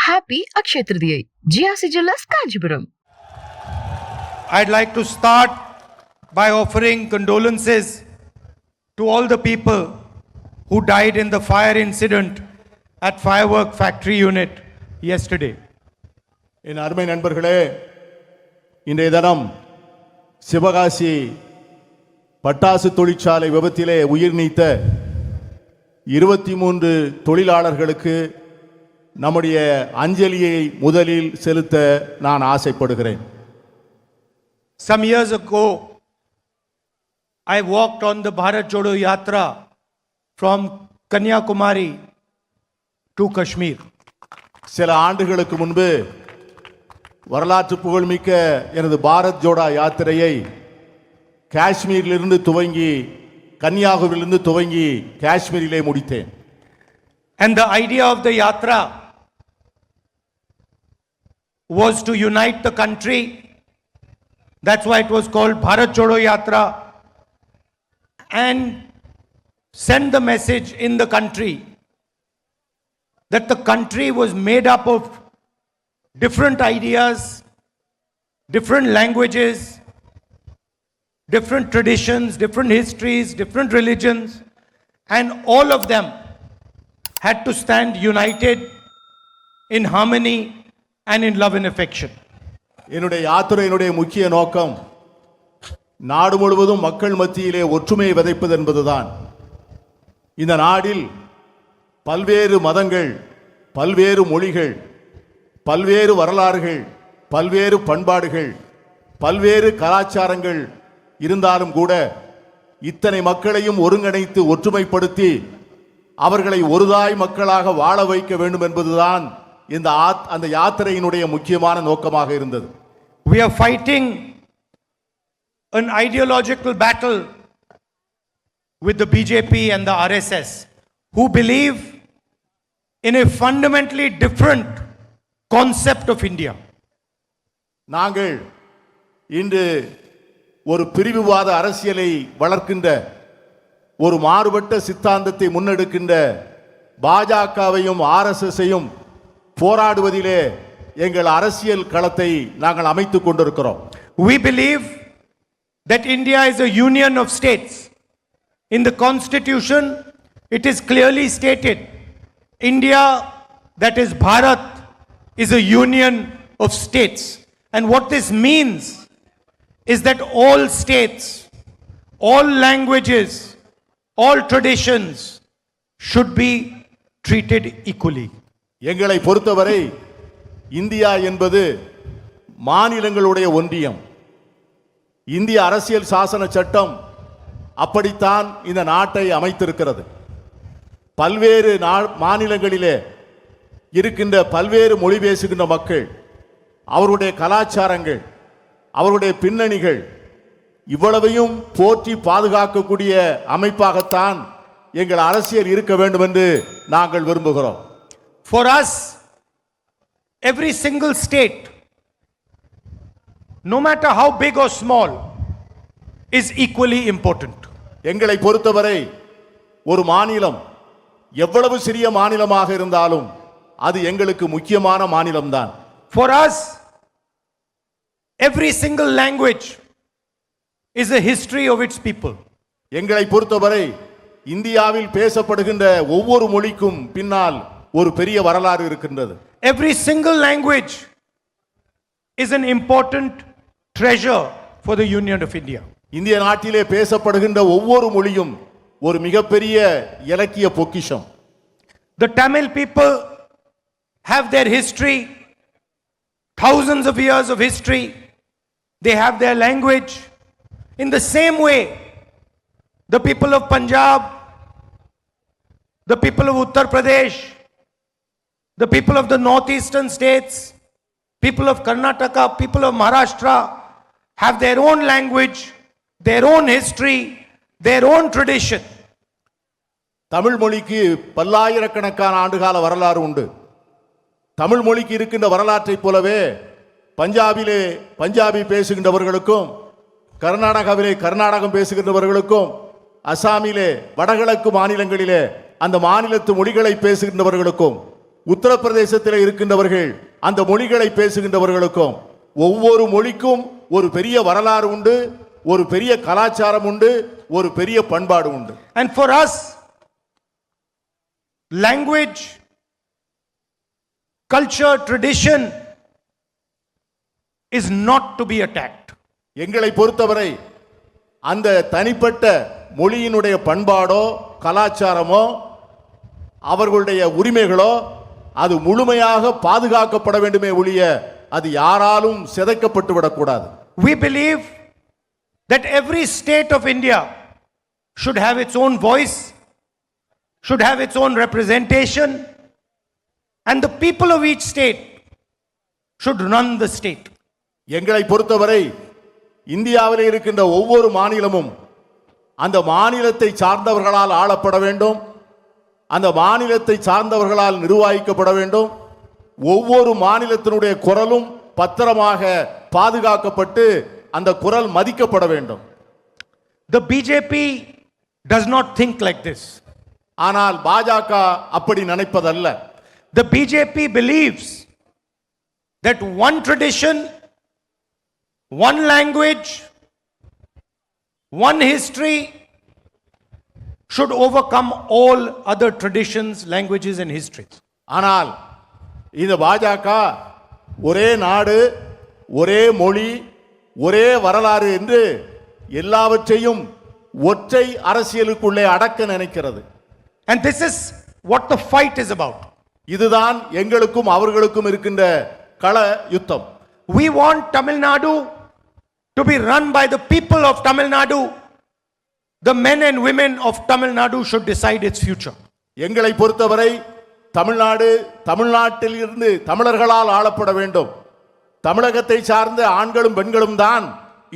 Happy Akshaya Tritiya. GRC Jewellers, Kanchipuram. I'd like to start by offering condolences to all the people who died in the fire incident at Firework Factory Unit yesterday. என் அருமை நண்பர்களே, இன்றைய தினம் சிவகாசி பட்டாசு தொழிற்சாலை விபத்திலே உயிர் நீத்த 23 தொழிலாளர்களுக்கு நம்முடைய அஞ்சலியை முதலில் செலுத்த நான் ஆசைப்படுகிறேன். Some years ago, I walked on the Bharat Jodo Yatra from Kanyakumari to Kashmir. சில ஆண்டுகளுக்கு முன்பு வரலாற்று புகழ்மிக்க எனது பாரத் ஜோடா யாத்திரையை காஷ்மீரிலிருந்து துவங்கி கன்னியாகுமரியிலிருந்து துவங்கி காஷ்மீரிலே முடித்தேன். And the idea of the yatra was to unite the country. That's why it was called Bharat Jodo Yatra, and send the message in the country that the country was made up of different ideas, different languages, different traditions, different histories, different religions, and all of them had to stand united in harmony and in love and affection. என்னுடைய யாத்திரையினுடைய முக்கிய நோக்கம் நாடு முழுவதும் மக்கள் மத்தியிலே ஒற்றுமையை விதைப்பது என்பதுதான். இந்த நாடில் பல்வேறு மதங்கள், பல்வேறு மொழிகள், பல்வேறு வரலாறுகள், பல்வேறு பண்பாடுகள், பல்வேறு கலாச்சாரங்கள் இருந்தாலும் கூட இத்தனை மக்களையும் ஒருங்கிணைத்து ஒற்றுமைப்படுத்தி அவர்களை ஒருதாய் மக்களாக வாழ வைக்க வேண்டும் என்பதுதான் அந்த யாத்திரையினுடைய முக்கியமான நோக்கமாக இருந்தது. We are fighting an ideological battle with the BJP and the RSS, who believe in a fundamentally different concept of India. நாங்கள் இன்று ஒரு பிரிவுவாத அரசியலை வளர்க்கின்ற ஒரு மாறுபட்ட சித்தாந்தத்தை முன்னெடுக்கின்ற பாஜகவையும் ஆர்எஸ்எஸ்ஸையும் போராடுவதிலே எங்கள் அரசியல் களத்தை நாங்கள் அமைத்துக் கொண்டிருக்கிறோம். We believe that India is a union of states. In the constitution, it is clearly stated, India, that is Bharat, is a union of states. And what this means is that all states, all languages, all traditions should be treated equally. எங்களை பொறுத்தவரை India என்பது மாநிலங்களுடைய ஒன்றியம். இந்திய அரசியல் சாசன சட்டம் அப்படித்தான் இந்த நாட்டை அமைத்திருக்கிறது. பல்வேறு மாநிலங்களிலே இருக்கின்ற பல்வேறு மொழி பேசுகின்ற மக்கள், அவருடைய கலாச்சாரங்கள், அவருடைய பின்னணிகள் இவ்வளவையும் போற்றி பாதுகாக்கக்கூடிய அமைப்பாகத்தான் எங்கள் அரசியல் இருக்க வேண்டும் என்று நாங்கள் விரும்புகிறோம். For us, every single state, no matter how big or small, is equally important. எங்களை பொறுத்தவரை ஒரு மாநிலம் எவ்வளவு சிறிய மாநிலமாக இருந்தாலும் அது எங்களுக்கு முக்கியமான மாநிலம்தான். For us, every single language is a history of its people. எங்களை பொறுத்தவரை இந்தியாவில் பேசப்படுகின்ற ஒவ்வொரு மொழிக்கும் பின்னால் ஒரு பெரிய வரலாறு இருக்கின்றது. Every single language is an important treasure for the Union of India. இந்திய நாட்டிலே பேசப்படுகின்ற ஒவ்வொரு மொழியும் ஒரு மிகப்பெரிய இலக்கிய பொக்கிஷம். The Tamil people have their history, thousands of years of history. They have their language. In the same way, the people of Punjab, the people of Uttar Pradesh, the people of the northeastern states, people of Karnataka, people of Maharashtra have their own language, their own history, their own tradition. Tamil மொழிக்கு பல்லாயிரக்கணக்கான ஆண்டுகால வரலாறு உண்டு. தமிழ் மொழிக்கு இருக்கின்ற வரலாற்றைப் போலவே பஞ்சாபிலே பஞ்சாபி பேசுகின்றவர்களுக்கும், கர்நாடகாவிலே கர்நாடகம் பேசுகின்றவர்களுக்கும், அசாமிலே வடகிழக்கு மாநிலங்களிலே அந்த மாநிலத்து மொழிகளை பேசுகின்றவர்களுக்கும் உத்தரப்பிரதேசத்தில் இருக்கின்றவர்கள் அந்த மொழிகளை பேசுகின்றவர்களுக்கும் ஒவ்வொரு மொழிக்கும் ஒரு பெரிய வரலாறு உண்டு, ஒரு பெரிய கலாச்சாரம் உண்டு, ஒரு பெரிய பண்பாடு உண்டு. And for us, language, culture, tradition is not to be attacked. எங்களை பொறுத்தவரை அந்த தனிப்பட்ட மொழியினுடைய பண்பாடோ கலாச்சாரமோ அவர்களுடைய உரிமைகளோ அது முழுமையாக பாதுகாக்கப்பட வேண்டுமே ஒழிய அது யாராலும் சிதைக்கப்பட்டு விடக்கூடாது. We believe that every state of India should have its own voice, should have its own representation, and the people of each state should run the state. எங்களை பொறுத்தவரை இந்தியாவில் இருக்கின்ற ஒவ்வொரு மாநிலமும் அந்த மாநிலத்தை சார்ந்தவர்களால் ஆளப்பட வேண்டும், அந்த மாநிலத்தை சார்ந்தவர்களால் நிர்வகிக்கப்பட வேண்டும். ஒவ்வொரு மாநிலத்தினுடைய குரலும் பத்திரமாக பாதுகாக்கப்பட்டு அந்த குரல் மதிக்கப்பட வேண்டும். The BJP does not think like this. ஆனால் பாஜக அப்படி நினைப்பதல்ல. The BJP believes that one tradition, one language, one history should overcome all other traditions, languages and histories. ஆனால் இந்த பாஜக ஒரே நாடு, ஒரே மொழி, ஒரே வரலாறு என்று எல்லாவற்றையும் ஒற்றை அரசியலுக்குள்ளே அடக்க நினைக்கிறது. And this is what the fight is about. இதுதான் எங்களுக்கும் அவர்களுக்கும் இருக்கின்ற கள யுத்தம். We want Tamil Nadu to be run by the people of Tamil Nadu. The men and women of Tamil Nadu should decide its future. எங்களை பொறுத்தவரை தமிழ்நாடு தமிழ்நாட்டில் இருந்து தமிழர்களால் ஆளப்பட வேண்டும். தமிழகத்தை சார்ந்த ஆண்களும் பெண்களும் தான்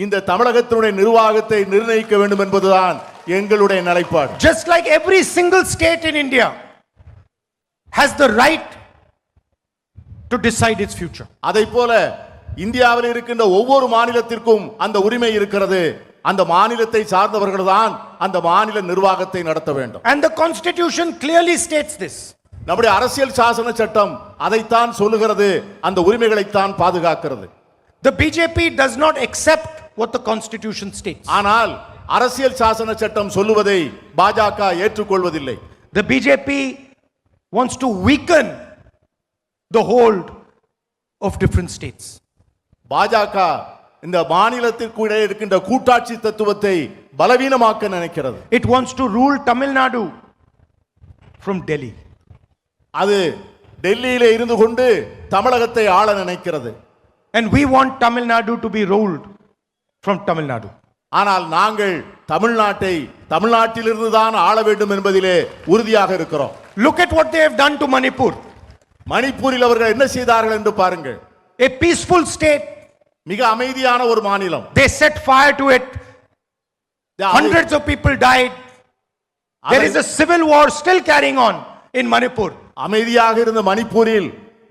இந்த தமிழகத்தினுடைய நிர்வாகத்தை நிர்ணயிக்க வேண்டும் என்பதுதான் எங்களுடைய நிலைப்பாடு. Just like every single state in India has the right to decide its future. அதைப்போல இந்தியாவில் இருக்கின்ற ஒவ்வொரு மாநிலத்திற்கும் அந்த உரிமை இருக்கிறது. அந்த மாநிலத்தை சார்ந்தவர்கள் தான் அந்த மாநில நிர்வாகத்தை நடத்த வேண்டும். And the constitution clearly states this. நம்முடைய அரசியல் சாசன சட்டம் அதைத்தான் சொல்லுகிறது, அந்த உரிமைகளைத்தான் பாதுகாக்கிறது. The BJP does not accept what the constitution states. ஆனால் அரசியல் சாசன சட்டம் சொல்லுவதை பாஜக ஏற்றுக்கொள்வதில்லை. The BJP wants to weaken the hold of different states. பாஜக இந்த மாநிலத்திற்கு இடையே இருக்கின்ற கூட்டாட்சி தத்துவத்தை பலவீனமாக்க நினைக்கிறது. It wants to rule Tamil Nadu from Delhi. அது டெல்லியிலே இருந்து கொண்டு தமிழகத்தை ஆள நினைக்கிறது. And we want Tamil Nadu to be ruled from Tamil Nadu. ஆனால் நாங்கள் தமிழ்நாட்டை தமிழ்நாட்டிலிருந்து தான் ஆள வேண்டும் என்பதிலே உறுதியாக இருக்கிறோம். Look at what they have done to Manipur. மணிப்பூரில் அவர்கள் என்ன செய்தார்கள் என்று பாருங்கள். A peaceful state. மிக அமைதியான ஒரு மாநிலம். They set fire to it. Hundreds of people died. There is a civil war still carrying on in Manipur. அமைதியாக இருந்த மணிப்பூரில்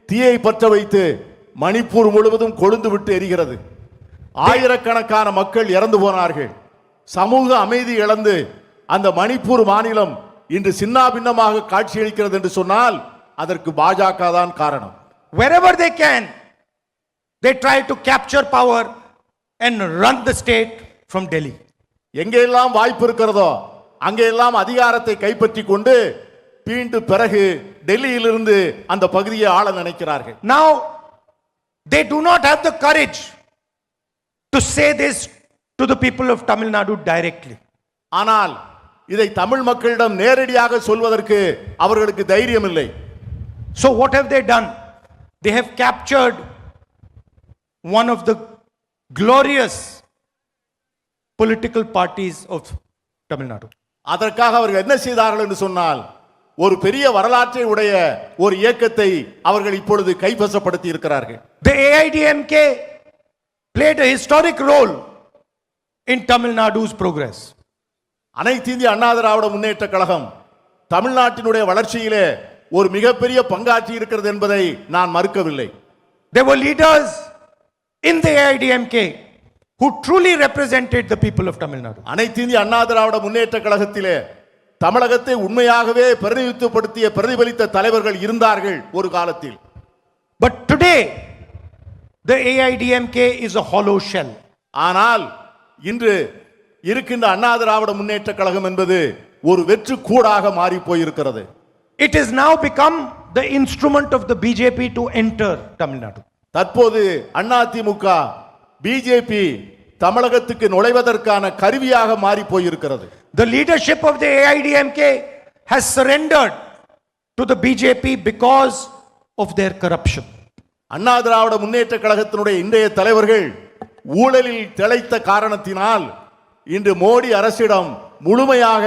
தீயை பற்ற வைத்து மணிப்பூர் முழுவதும் கொழுந்து விட்டு எரிகிறது. ஆயிரக்கணக்கான மக்கள் இறந்து போனார்கள். சமூக அமைதி இழந்து அந்த மணிப்பூர் மாநிலம் இன்று சின்னாபின்னமாக காட்சியளிக்கிறது என்று சொன்னால் அதற்கு பாஜக தான் காரணம். Wherever they can, they try to capture power and run the state from Delhi. எங்கெல்லாம் வாய்ப்பு இருக்கிறதோ அங்கெல்லாம் அதிகாரத்தை கைப்பற்றி கொண்டு பீண்டு பிறகு டெல்லியிலிருந்து அந்த பகுதியை ஆள நினைக்கிறார்கள். Now they do not have the courage to say this to the people of Tamil Nadu directly. ஆனால் இதை தமிழ் மக்களிடம் நேரடியாக சொல்வதற்கு அவர்களுக்கு தைரியம் இல்லை. So what have they done? They have captured one of the glorious political parties of Tamil Nadu. அதற்காக அவர்கள் என்ன செய்தார்கள் என்று சொன்னால் ஒரு பெரிய வரலாற்றை உடைய ஒரு இயக்கத்தை அவர்கள் இப்பொழுது கைவசப்படுத்தி இருக்கிறார்கள். The AIDMK played a historic role in Tamil Nadu's progress. அனைத்து இந்திய அண்ணா திராவிட முன்னேற்ற கழகம் தமிழ்நாட்டினுடைய வளர்ச்சியிலே ஒரு மிகப்பெரிய பங்காற்றி இருக்கிறது என்பதை நான் மறுக்கவில்லை. There were leaders in the AIDMK who truly represented the people of Tamil Nadu. அனைத்து இந்திய அண்ணா திராவிட முன்னேற்ற கழகத்திலே தமிழகத்தை உண்மையாகவே பிரதிபலித்த தலைவர்கள் இருந்தார்கள் ஒரு காலத்தில். But today, the AIDMK is a hollow shell. ஆனால் இன்று இருக்கின்ற அண்ணா திராவிட முன்னேற்ற கழகம் என்பது ஒரு வெற்று கூடாக மாறி போயிருக்கிறது. It has now become the instrument of the BJP to enter Tamil Nadu. தற்போது அதிமுக பிஜேபி தமிழகத்துக்கு நுழைவதற்கான கருவியாக மாறி போயிருக்கிறது. The leadership of the AIDMK has surrendered to the BJP because of their corruption. Anna Dravida Munnetra கழகத்தினுடைய இன்றைய தலைவர்கள் ஊழலில் திளைத்த காரணத்தினால் இன்று மோடி அரசிடம் முழுமையாக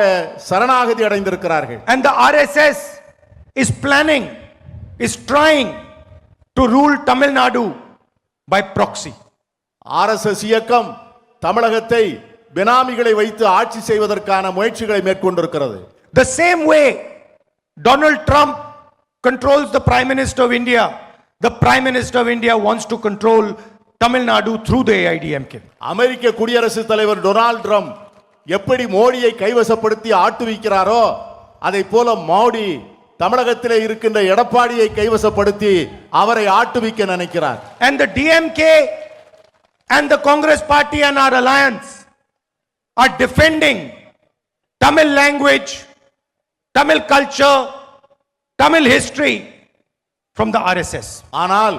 சரணாகதி அடைந்திருக்கிறார்கள். And the RSS is planning, is trying to rule Tamil Nadu by proxy. RSS இயக்கம் தமிழகத்தை பெனாமிகளை வைத்து ஆட்சி செய்வதற்கான முயற்சிகளை மேற்கொண்டிருக்கிறது. The same way Donald Trump controls the Prime Minister of India, the Prime Minister of India wants to control Tamil Nadu through the AIDMK. அமெரிக்க குடியரசுத் தலைவர் Donald Trump எப்படி மோடியை கைவசப்படுத்தி ஆட்டுவிக்கிறாரோ அதை போல மோடி தமிழகத்திலே இருக்கின்ற எடப்பாடியை கைவசப்படுத்தி அவரை ஆட்டுவிக்க நினைக்கிறார். And the DMK and the Congress party and our alliance are defending Tamil language, Tamil culture, Tamil history from the RSS. ஆனால்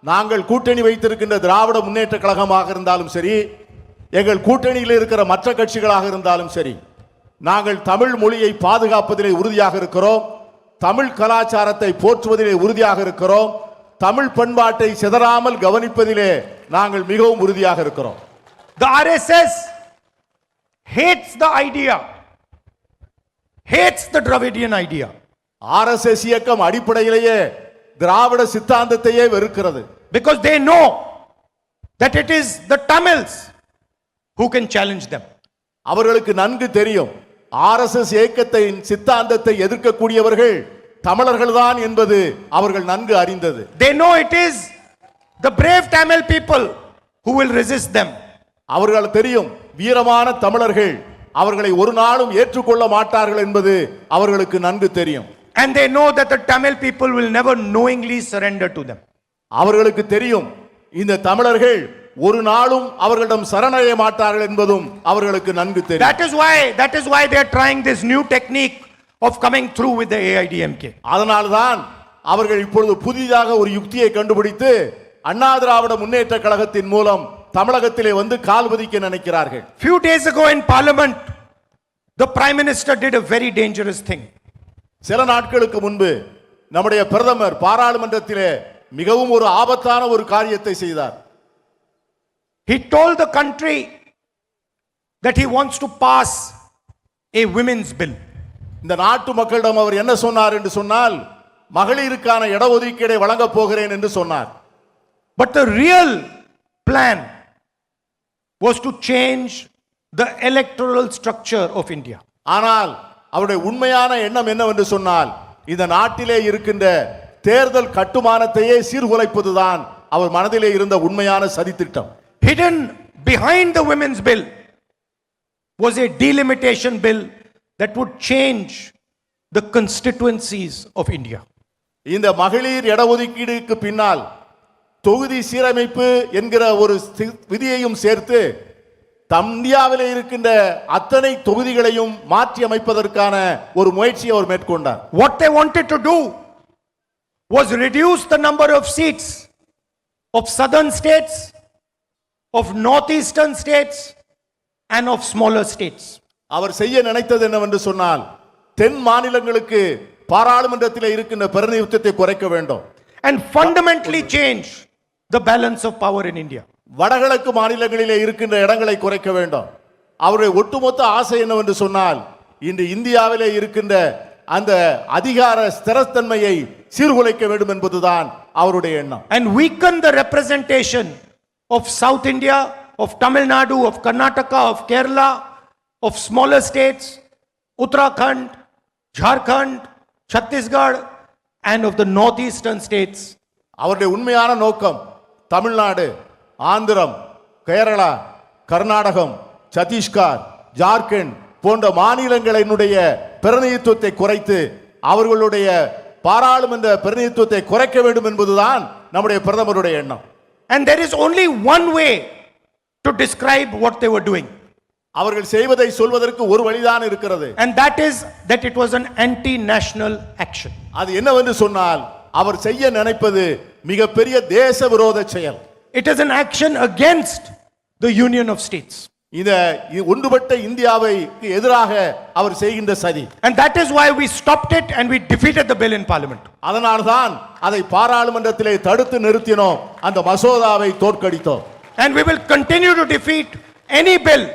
நாங்கள் கூட்டணி வைத்திருக்கின்ற திராவிட முன்னேற்ற கழகமாக இருந்தாலும் சரி, எங்கள் கூட்டணியில் இருக்கிற மற்ற கட்சிகளாக இருந்தாலும் சரி, நாங்கள் தமிழ் மொழியை பாதுகாப்பதிலே உறுதியாக இருக்கிறோம், தமிழ் கலாச்சாரத்தை போற்றுவதிலே உறுதியாக இருக்கிறோம், தமிழ் பண்பாட்டை சிதறாமல் கவனிப்பதிலே நாங்கள் மிகவும் உறுதியாக இருக்கிறோம். The RSS hates the idea, hates the Dravidian idea. RSS இயக்கம் அடிப்படையிலேயே திராவிட சித்தாந்தத்தையே வெறுக்கிறது. Because they know that it is the Tamils who can challenge them. அவர்களுக்கு நன்கு தெரியும் RSS இயக்கத்தின் சித்தாந்தத்தை எதிர்க்கக்கூடியவர்கள் தமிழர்கள்தான் என்பது அவர்கள் நன்கு அறிந்தது. They know it is the brave Tamil people who will resist them. அவர்கள் தெரியும் வீரமான தமிழர்கள் அவர்களை ஒரு நாளும் ஏற்றுக்கொள்ள மாட்டார்கள் என்பது அவர்களுக்கு நன்கு தெரியும். And they know that the Tamil people will never knowingly surrender to them. அவர்களுக்கு தெரியும் இந்த தமிழர்கள் ஒரு நாளும் அவர்களிடம் சரணடைய மாட்டார்கள் என்பதும் அவர்களுக்கு நன்கு தெரியும். That is why they are trying this new technique of coming through with the AIDMK. அதனால்தான் அவர்கள் இப்பொழுது புதிதாக ஒரு யுக்தியை கண்டுபிடித்து அண்ணா திராவிட முன்னேற்ற கழகத்தின் மூலம் தமிழகத்திலே வந்து கால் பதிக்க நினைக்கிறார்கள். Few days ago in Parliament, the Prime Minister did a very dangerous thing. சில நாட்களுக்கு முன்பு நம்முடைய பிரதமர் பாராளுமன்றத்திலே மிகவும் ஒரு ஆபத்தான ஒரு காரியத்தை செய்தார். He told the country that he wants to pass a women's bill. இந்த நாட்டு மக்களிடம் அவர் என்ன சொன்னார் என்று சொன்னால் மகளிருக்கான இடஒதுக்கீடை வழங்க போகிறேன் என்று சொன்னார். But the real plan was to change the electoral structure of India. ஆனால் அவருடைய உண்மையான எண்ணம் என்னவென்று சொன்னால் இந்த நாட்டிலே இருக்கின்ற தேர்தல் கட்டுமானத்தையே சீர்குலைப்பதுதான் அவர் மனதிலே இருந்த உண்மையான சதித்திட்டம். Hidden behind the women's bill was a delimitation bill that would change the constituencies of India. இந்த மகளிர் இடஒதுக்கீடுக்கு பின்னால் தொகுதி சீரமைப்பு என்கிற ஒரு விதியையும் சேர்த்து இந்தியாவிலே இருக்கின்ற அத்தனை தொகுதிகளையும் மாற்றி அமைப்பதற்கான ஒரு முயற்சியை அவர் மேற்கொண்டார். What they wanted to do was reduce the number of seats of southern states, of northeastern states and of smaller states. அவர் செய்ய நினைத்தது என்னவென்று சொன்னால் தென் மாநிலங்களுக்கு பாராளுமன்றத்திலே இருக்கின்ற பிரதிநிதித்துவத்தை குறைக்க வேண்டும். And fundamentally change the balance of power in India. வடகிழக்கு மாநிலங்களிலே இருக்கின்ற இடங்களை குறைக்க வேண்டும். அவருடைய ஒட்டுமொத்த ஆசை என்னவென்று சொன்னால் இன்று இந்தியாவிலே இருக்கின்ற அந்த அதிகார ஸ்திரத்தன்மையை சீர்குலைக்க வேண்டும் என்பதுதான் அவருடைய எண்ணம். And weaken the representation of South India, of Tamil Nadu, of Karnataka, of Kerala, of smaller states, Uttarakhand, Jharkhand, Chhattisgarh and of the northeastern states. அவருடைய உண்மையான நோக்கம் தமிழ்நாடு, ஆந்திரம், கேரளா, கர்நாடகம், சத்தீஸ்கர், ஜார்க்கண்ட் போன்ற மாநிலங்களினுடைய பிரதிநிதித்துவத்தை குறைத்து அவர்களுடைய பாராளுமன்ற பிரதிநிதித்துவத்தை குறைக்க வேண்டும் என்பதுதான் நம்முடைய பிரதமருடைய எண்ணம். And there is only one way to describe what they were doing. அவர்கள் செய்வதை சொல்வதற்கு ஒரு வழிதான் இருக்கிறது. And that is that it was an anti-national action. அது என்னவென்று சொன்னால் அவர் செய்ய நினைப்பது மிகப்பெரிய தேச விரோத செயல். It is an action against the Union of States. இந்த ஒன்றுபட்ட இந்தியாவை எதிராக அவர் செய்கின்ற சதி. And that is why we stopped it and we defeated the bill in parliament. அதனால்தான் அதை பாராளுமன்றத்திலே தடுத்து நிறுத்தினோம், அந்த மசோதாவை தோற்கடித்தோம். And we will continue to defeat any bill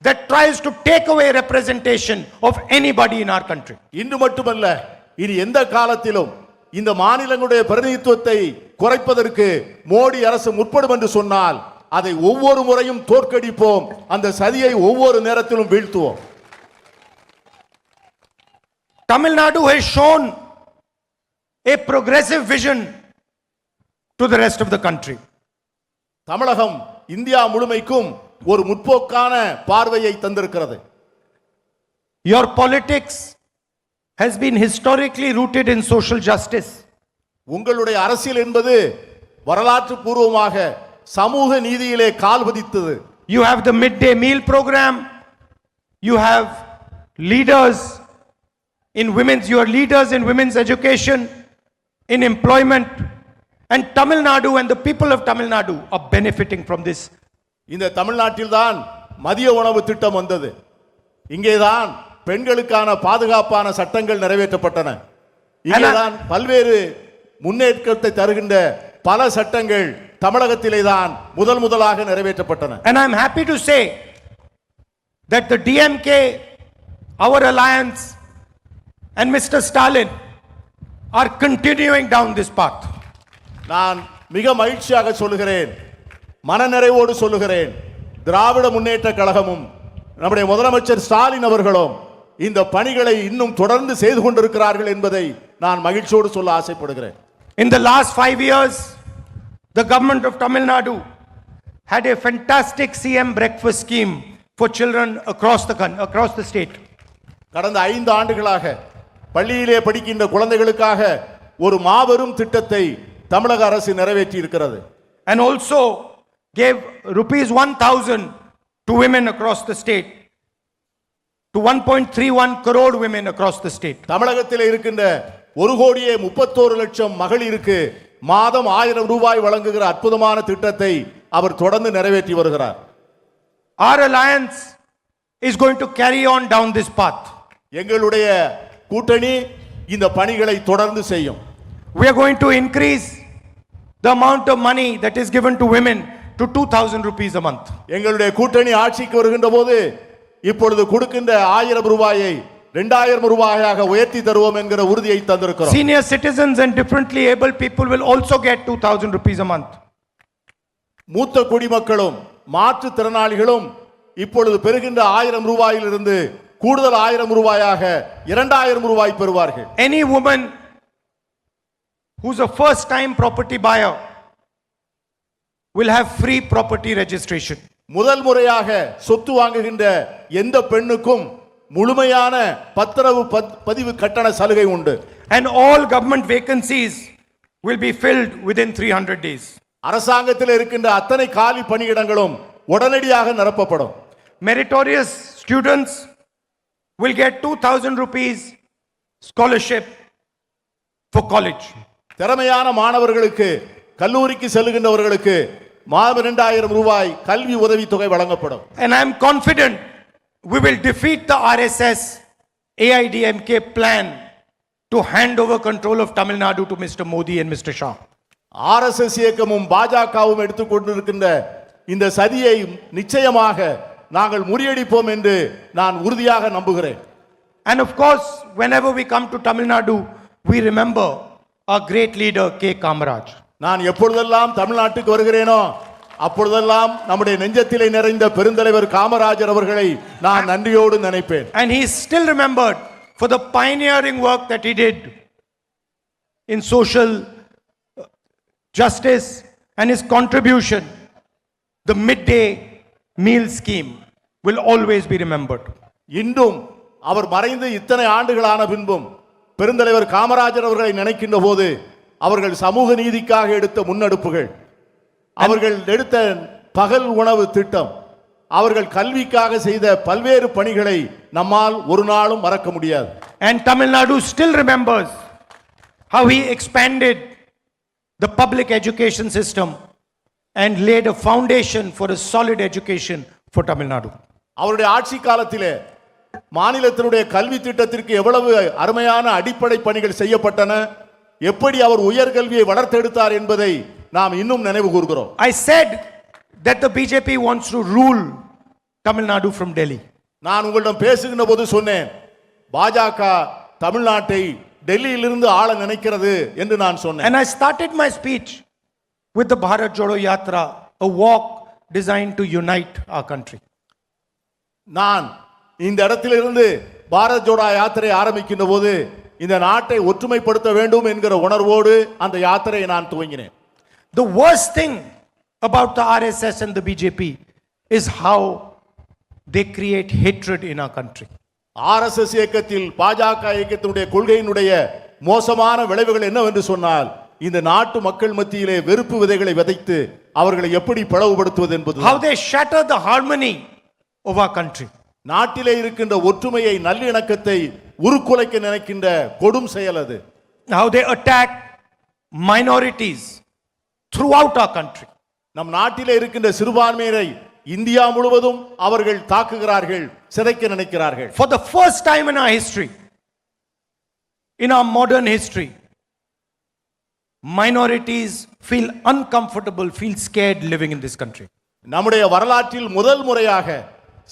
that tries to take away representation of anybody in our country. இன்று மட்டுமல்ல, இனி எந்த காலத்திலும் இந்த மாநிலங்களுடைய பிரதிநிதித்துவத்தை குறைப்பதற்கு மோடி அரசு முற்படும் என்று சொன்னால் அதை ஒவ்வொரு முறையும் தோற்கடிப்போம், அந்த சதியை ஒவ்வொரு நேரத்திலும் வீழ்த்துவோம். Tamil Nadu has shown a progressive vision to the rest of the country. Tamilagam India முழுமைக்கும் ஒரு முற்போக்கான பார்வையை தந்திருக்கிறது. Your politics has been historically rooted in social justice. உங்களுடைய அரசியல் என்பது வரலாற்று பூர்வமாக சமூக நீதியிலே கால் பதித்தது. You have the midday meal program. You have leaders in you are leaders in women's education, in employment, and Tamil Nadu and the people of Tamil Nadu are benefiting from this. இந்த தமிழ்நாட்டில்தான் மதிய உணவு திட்டம் வந்தது. இங்கேதான் பெண்களுக்கான பாதுகாப்பான சட்டங்கள் நிறைவேற்றப்பட்டன. இங்கேதான் பல்வேறு முன்னேற்றத்தை தருகின்ற பல சட்டங்கள் தமிழகத்திலே தான் முதலாக நிறைவேற்றப்பட்டன. And I am happy to say that the DMK, our alliance, and Mr. Stalin are continuing down this path. நான் மிக மகிழ்ச்சியாக சொல்லுகிறேன், மனநிறைவோடு சொல்லுகிறேன், திராவிட முன்னேற்ற கழகமும் நம்முடைய முதலமைச்சர் ஸ்டாலின் அவர்களும் இந்த பணிகளை இன்னும் தொடர்ந்து செய்து கொண்டிருக்கிறார்கள் என்பதை நான் மகிழ்ச்சியோடு சொல்ல ஆசைப்படுகிறேன். In the last 5 years, the government of Tamil Nadu had a fantastic CM breakfast scheme for children across the state. கடந்த 5 ஆண்டுகளாக பள்ளியிலே படிக்கின்ற குழந்தைகளுக்காக ஒரு மாபெரும் திட்டத்தை தமிழக அரசு நிறைவேற்றி இருக்கிறது. And also gave rupees 1,000 to women across the state, to 1.31 crore women across the state. தமிழகத்தில் இருக்கின்ற 1,31,00,000 மகளிருக்கு மாதம் 1000 ரூபாய் வழங்குகிற அற்புதமான திட்டத்தை அவர் தொடர்ந்து நிறைவேற்றி வருகிறார். Our alliance is going to carry on down this path. எங்களுடைய கூட்டணி இந்த பணிகளை தொடர்ந்து செய்யும். We are going to increase the amount of money that is given to women to 2,000 rupees a month. எங்களுடைய கூட்டணி ஆட்சிக்கு வருகின்ற போது இப்பொழுது கொடுக்கின்ற 1000 ரூபாயை 2000 ரூபாயாக உயர்த்தி தருவோம் என்கிற உறுதியை தந்திருக்கிறோம். Senior citizens and differently able people will also get 2,000 rupees a month. மூத்த குடிமக்களும் மாற்றுத்திறனாளிகளும் இப்பொழுது பெறுகின்ற 1000 ரூபாயிலிருந்து கூடுதல் 1000 ரூபாயாக 2000 ரூபாய் பெறுவார்கள். Any woman who's a first time property buyer will have free property registration. முதல் முறையாக சொத்து வாங்குகின்ற எந்த பெண்ணுக்கும் முழுமையான பத்திரவு பதிவு கட்டண சலுகை உண்டு. And all government vacancies will be filled within 300 days. அரசாங்கத்தில் இருக்கின்ற அத்தனை காலி பணியிடங்களும் உடனடியாக நிரப்பப்படும். Meritorious students will get 2,000 rupees scholarship for college. திறமையான மாணவர்களுக்கு கல்லூரிக்கு செல்லுகின்றவர்களுக்கு மாதம் 2000 ரூபாய் கல்வி உதவித்தொகை வழங்கப்படும். And I am confident we will defeat the RSS AIDMK plan to hand over control of Tamil Nadu to Mr. Modi and Mr. Shah. RSS இயக்கமும் பாஜகவும் எடுத்துக்கொண்டிருக்கின்ற இந்த சதியை நிச்சயமாக நாங்கள் முறியடிப்போம் என்று நான் உறுதியாக நம்புகிறேன். And of course, whenever we come to Tamil Nadu, we remember our great leader K. Kamaraj. நான் எப்பொழுதெல்லாம் தமிழ்நாட்டுக்கு வருகிறேனோ அப்பொழுதெல்லாம் நம்முடைய நெஞ்சத்திலே நிறைந்த பெருந்தலைவர் காமராஜர் அவர்களை நான் நன்றியோடு நினைப்பேன். And he is still remembered for the pioneering work that he did in social justice and his contribution. The midday meal scheme will always be remembered. இன்றும் அவர் மறைந்து இத்தனை ஆண்டுகளான பின்பும் பெருந்தலைவர் காமராஜர் அவர்களை நினைக்கின்ற போது அவர்கள் சமூக நீதிக்காக எடுத்த முன்னெடுப்புகள், அவர்கள் எடுத்த பகல் உணவு திட்டம், அவர்கள் கல்விக்காக செய்த பல்வேறு பணிகளை நம்மால் ஒரு நாளும் மறக்க முடியாது. And Tamil Nadu still remembers how he expanded the public education system and laid a foundation for a solid education for Tamil Nadu. அவருடைய ஆட்சி காலத்திலே மாநிலத்தினுடைய கல்வி திட்டத்திற்கு எவ்வளவு அருமையான அடிப்படை பணிகள் செய்யப்பட்டன, எப்படி அவர் உயர்கல்வியை வளர்த்தெடுத்தார் என்பதை நாம் இன்னும் நினைவு கூர்கிறோம். I said that the BJP wants to rule Tamil Nadu from Delhi. நான் உங்களிடம் பேசுகின்ற போது சொன்னேன், பாஜக தமிழ்நாட்டை டெல்லியிலிருந்து ஆள நினைக்கிறது என்று நான் சொன்னேன். And I started my speech with the Bharat Jodo Yatra, a walk designed to unite our country. நான் இந்த இடத்திலிருந்து பாரத் ஜோடோ யாத்திரை ஆரம்பிக்கின்ற போது இந்த நாட்டை ஒற்றுமைப்படுத்த வேண்டும் என்கிற உணர்வோடு அந்த யாத்திரையை நான் துவங்கினேன். The worst thing about the RSS and the BJP is how they create hatred in our country. RSS இயக்கத்தில் பாஜக இயக்கத்தினுடைய கொள்கையினுடைய மோசமான விளைவுகள் என்னவென்று சொன்னால், இந்த நாட்டு மக்கள் மத்தியிலே வெறுப்பு விதைகளை விதைத்து அவர்களை எப்படி பிளவுபடுத்துவது என்பது. How they shatter the harmony of our country. நாட்டிலே இருக்கின்ற ஒற்றுமையை நல்லிணக்கத்தை உருக்குலைக்க நினைக்கின்ற கொடும் செயல் அது. How they attack minorities throughout our country. நம் நாட்டிலே இருக்கின்ற சிறுபான்மையினரை இந்தியா முழுவதும் அவர்கள் தாக்குகிறார்கள், சிதைக்க நினைக்கிறார்கள். For the first time in our history, in our modern history, minorities feel uncomfortable, feel scared living in this country. நம்முடைய வரலாற்றில் முதல் முறையாக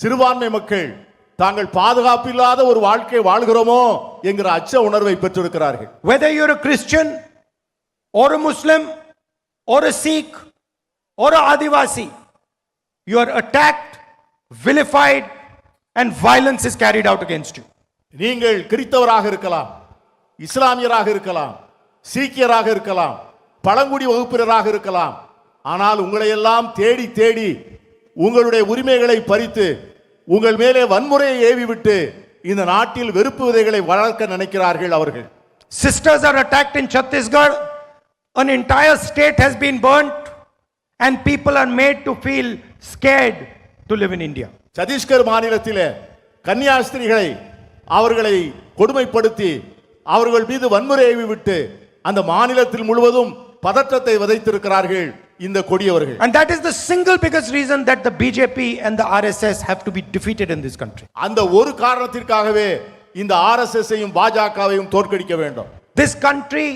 சிறுபான்மை மக்கள் தாங்கள் பாதுகாப்பில்லாத ஒரு வாழ்க்கை வாழ்கிறோமோ என்கிற அச்ச உணர்வை பெற்றிருக்கிறார்கள். Whether you're a Christian or a Muslim or a Sikh or a Adivasi, you are attacked, vilified and violence is carried out against you. நீங்கள் கிறிஸ்தவராக இருக்கலாம், இஸ்லாமியராக இருக்கலாம், சீக்கியராக இருக்கலாம், பழங்குடி வகுப்பினராக இருக்கலாம், ஆனால் உங்களை எல்லாம் தேடி தேடி உங்களுடைய உரிமைகளை பறித்து உங்கள் மேலே வன்முறையை ஏவிவிட்டு இந்த நாட்டில் வெறுப்பு விதைகளை வளர்க்க நினைக்கிறார்கள் அவர்கள். Sisters are attacked in Chhattisgarh. An entire state has been burnt and people are made to feel scared to live in India. Chhattisgarh மாநிலத்திலே கன்னியாஸ்திரிகளை அவர்களை கொடுமைப்படுத்தி அவர்கள் மீது வன்முறை ஏவிவிட்டு அந்த மாநிலத்தில் முழுவதும் பதற்றத்தை விதைத்திருக்கிறார்கள் இந்த கொடியவர்கள். And that is the single biggest reason that the BJP and the RSS have to be defeated in this country. அந்த ஒரு காரணத்திற்காகவே இந்த RSS ஐயும் பாஜகவையும் தோற்கடிக்க வேண்டும். This country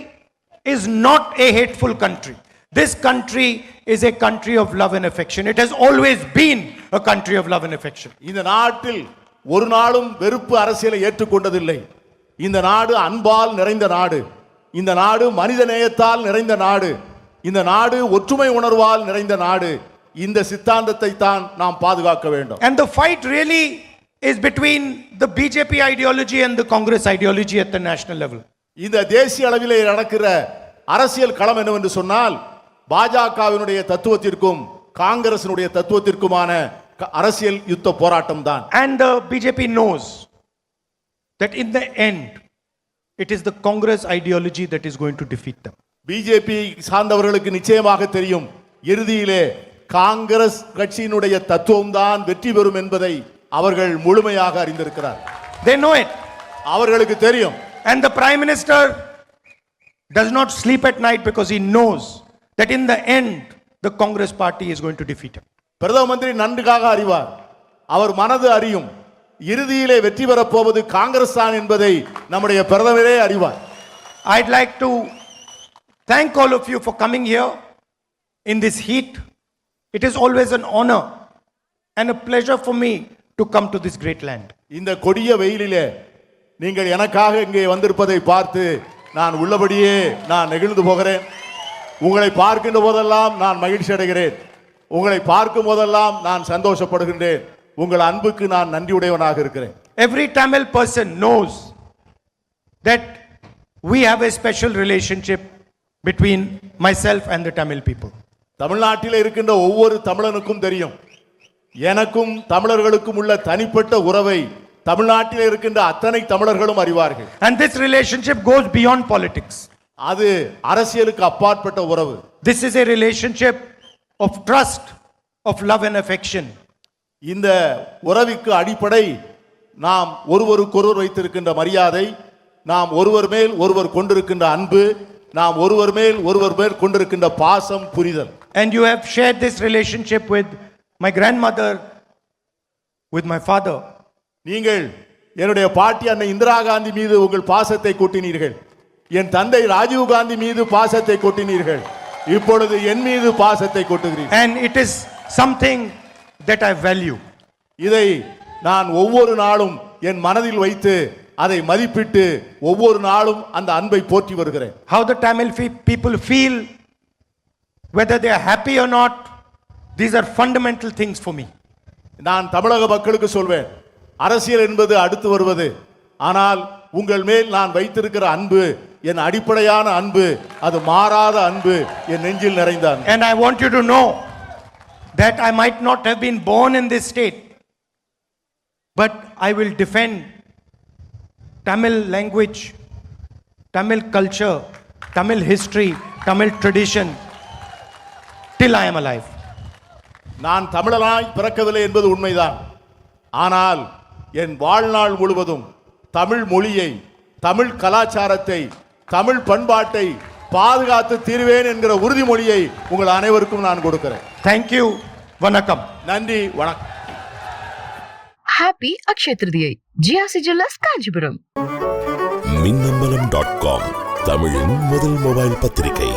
is not a hateful country. This country is a country of love and affection. It has always been a country of love and affection. இந்த நாட்டில் ஒரு நாளும் வெறுப்பு அரசியலை ஏற்றுக்கொண்டதில்லை. இந்த நாடு அன்பால் நிறைந்த நாடு, இந்த நாடு மனித நேயத்தால் நிறைந்த நாடு, இந்த நாடு ஒற்றுமை உணர்வால் நிறைந்த நாடு. இந்த சித்தாந்தத்தை தான் நாம் பாதுகாக்க வேண்டும். And the fight really is between the BJP ideology and the Congress ideology at the national level. இந்த தேசிய அளவிலே நடக்கிற அரசியல் களம் என்னவென்று சொன்னால், பாஜகவினுடைய தத்துவத்திற்கும் காங்கிரசினுடைய தத்துவத்திற்குமான அரசியல் யுத்த போராட்டம் தான். And the BJP knows that in the end it is the Congress ideology that is going to defeat them. BJP சார்ந்தவர்களுக்கு நிச்சயமாக தெரியும், இறுதியிலே காங்கிரஸ் கட்சியினுடைய தத்துவம் தான் வெற்றி பெறும் என்பதை அவர்கள் முழுமையாக அறிந்திருக்கிறார். They know it. அவர்களுக்கு தெரியும். And the Prime Minister does not sleep at night because he knows that in the end the Congress party is going to defeat him. பிரதம மந்திரி நன்றாக அறிவார், அவர் மனது அறியும், இறுதியிலே வெற்றி பெறப் போவது காங்கிரஸ் தான் என்பதை நம்முடைய பிரதமரே அறிவார். I'd like to thank all of you for coming here in this heat. It is always an honor and a pleasure for me to come to this great land. இந்த கொடிய வெயிலிலே நீங்கள் எனக்காக இங்கே வந்திருப்பதை பார்த்து நான் உள்ளபடியே நான் நெகிழ்ந்து போகிறேன். உங்களை பார்க்கின்ற போதெல்லாம் நான் மகிழ்ச்சி அடைகிறேன். உங்களை பார்க்கும் போதெல்லாம் நான் சந்தோஷப்படுகின்றேன். உங்கள் அன்புக்கு நான் நன்றியுடையவனாக இருக்கிறேன். Every Tamil person knows that we have a special relationship between myself and the Tamil people. தமிழ்நாட்டில் இருக்கின்ற ஒவ்வொரு தமிழனுக்கும் தெரியும், எனக்கும் தமிழர்களுக்கும் உள்ள தனிப்பட்ட உறவை தமிழ்நாட்டில் இருக்கின்ற அத்தனை தமிழர்களும் அறிவார்கள். And this relationship goes beyond politics. அது அரசியலுக்கு அப்பாற்பட்ட உறவு. This is a relationship of trust, of love and affection. இந்த உறவுக்கு அடிப்படை நாம் ஒருவருக்கொருவர் வைத்திருக்கின்ற மரியாதை, நாம் ஒருவர் மேல் ஒருவர் கொண்டிருக்கின்ற அன்பு, நாம் ஒருவர் மேல் கொண்டிருக்கின்ற பாசம், புரிதல். And you have shared this relationship with my grandmother, with my father. நீங்கள் என்னுடைய பாட்டி அன்னை இந்திரா காந்தி மீது உங்கள் பாசத்தை கொட்டினீர்கள். என் தந்தை ராஜீவ் காந்தி மீது பாசத்தை கொட்டினீர்கள். இப்பொழுது என் மீது பாசத்தை கொட்டுகிறீர்கள். And it is something that I value. இதை நான் ஒவ்வொரு நாளும் என் மனதில் வைத்து அதை மதிப்பிட்டு ஒவ்வொரு நாளும் அந்த அன்பை போற்றி வருகிறேன். How the Tamil people feel, whether they are happy or not, these are fundamental things for me. நான் தமிழக மக்களுக்கு சொல்வேன், அரசியல் என்பது அடுத்து வருவது. ஆனால் உங்கள் மேல் நான் வைத்திருக்கிற அன்பு, என் அடிப்படையான அன்பு, அது மாறாத அன்பு, என் நெஞ்சில் நிறைந்த அன்பு. And I want you to know that I might not have been born in this state, but I will defend Tamil language, Tamil culture, Tamil history, Tamil tradition till I am alive. நான் தமிழனாய் பிறக்கவில்லை என்பது உண்மைதான். ஆனால் என் வாழ்நாள் முழுவதும் தமிழ் மொழியை, தமிழ் கலாச்சாரத்தை, தமிழ் பண்பாட்டை பாதுகாத்து தீர்வேன் என்கிற உறுதிமொழியை உங்கள் அனைவருக்கும் நான் கொடுக்கிறேன். Thank you. Vanakkam. நன்றி, வணக்கம். Happy Akshaya Trithiyai. GRC Jewellers, Kanchipuram. மின்னம்பலம்.com தமிழின் முதல் மொபைல் பத்திரிகை.